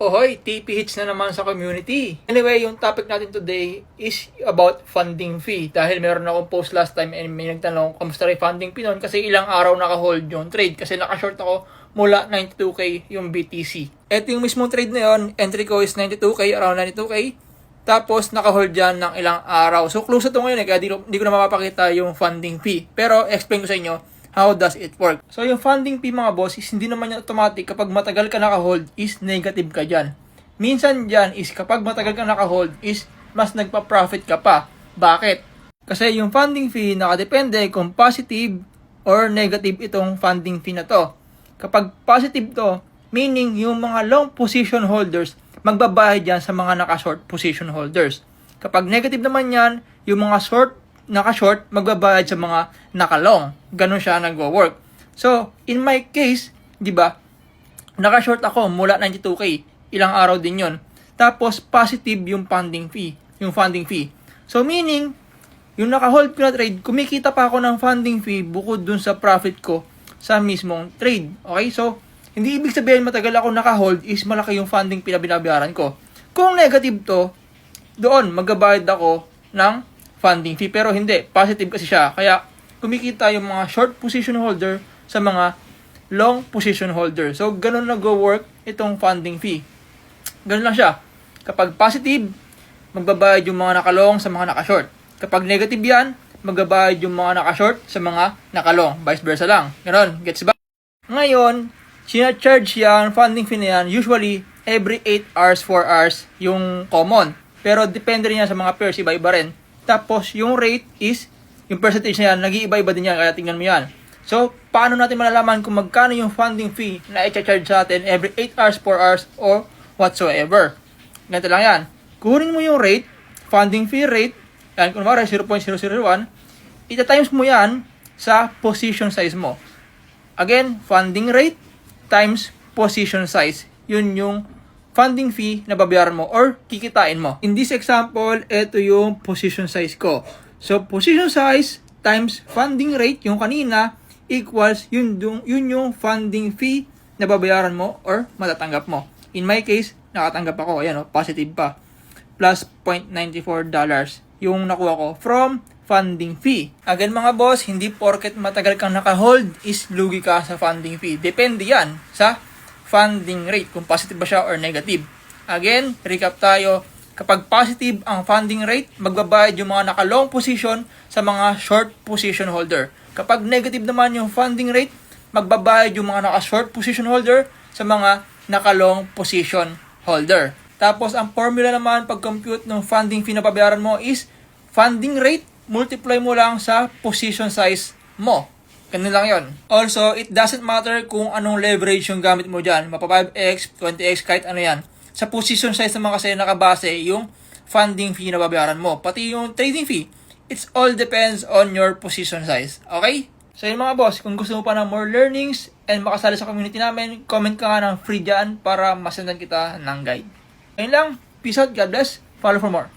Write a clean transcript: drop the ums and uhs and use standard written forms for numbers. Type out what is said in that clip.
Ohoy, TPH na naman sa community. Anyway, yung topic natin today is about funding fee. Dahil meron akong post last time and may nagtanong, kamusta rin funding fee nun? Kasi ilang araw naka-hold yung trade. Kasi naka-short ako mula 92k yung BTC. Ito yung mismong trade na yun. Entry ko is 92k, around 92k. Tapos naka-hold dyan ng ilang araw. So close na ito ngayon kaya di ko na mapapakita yung funding fee. Pero explain ko sa inyo how does it work. So yung funding fee mga boss is hindi naman yan automatic kapag matagal ka naka-hold is negative ka dyan. Minsan dyan is kapag matagal ka naka-hold is mas nagpa-profit ka pa. Bakit? Kasi yung funding fee nakadepende kung positive or negative itong funding fee na to. Kapag positive to, meaning yung mga long position holders magbabayad yan sa mga naka-short position holders. Kapag negative naman yan, yung mga naka-short magbabayad sa mga naka-long. Ganun siya nagwo-work. So, in my case, di ba, naka-short ako mula 92k. Ilang araw din yon. Tapos, positive yung funding fee. So, meaning, yung naka-hold ko na trade, kumikita pa ako ng funding fee bukod dun sa profit ko sa mismong trade. Okay? So, hindi ibig sabihin matagal ako naka-hold is malaki yung funding fee na binabayaran ko. Kung negative to, doon magbabayad ako ng funding fee. Pero hindi, positive kasi siya. Kaya kumikita yung mga short position holder sa mga long position holder. So, ganun nag-work itong funding fee. Ganun lang siya. Kapag positive, magbabayad yung mga naka-long sa mga naka-short. Kapag negative yan, magbabayad yung mga naka-short sa mga naka-long. Vice versa lang. Ganun. Gets ba? Ngayon, sinacharge yan, funding fee na yan, usually every 8 hours, 4 hours yung common. Pero depende rin yan sa mga pairs, iba-iba rin. Tapos, yung rate is, yung percentage na yan, nag-iiba-iba din yan, kaya tingnan mo yan. So, paano natin malalaman kung magkano yung funding fee na i-charge sa atin every 8 hours, 4 hours, or whatsoever? Ganito lang yan. Kunin mo yung rate, funding fee rate, yan, kung mara 0.001, ita-times mo yan sa position size mo. Again, funding rate times position size. Yun yung funding fee na babayaran mo or kikitain mo. In this example, ito yung position size ko. So, position size times funding rate, yung kanina, equals yun yung funding fee na babayaran mo or matatanggap mo. In my case, nakatanggap ako. Ayan, positive pa. Plus $0.94 yung nakuha ko from funding fee. Again mga boss, hindi porket matagal kang naka-hold is lugi ka sa funding fee. Depende yan sa funding rate, kung positive ba siya or negative. Again, recap tayo. Kapag positive ang funding rate, magbabayad yung mga naka-long position sa mga short position holder. Kapag negative naman yung funding rate, magbabayad yung mga naka-short position holder sa mga naka-long position holder. Tapos, ang formula naman pag-compute ng funding fee na babayaran mo is funding rate, multiply mo lang sa position size mo. Ganun lang yon. Also, it doesn't matter kung anong leverage yung gamit mo dyan. Mapa 5x, 20x, kahit ano yan. Sa position size naman kasi nakabase yung funding fee na babayaran mo. Pati yung trading fee. It's all depends on your position size. Okay? So yun mga boss, kung gusto mo pa ng more learnings and makasali sa community namin, comment ka nga ng free dyan para masendan kita ng guide. Ayun lang. Peace out. God bless. Follow for more.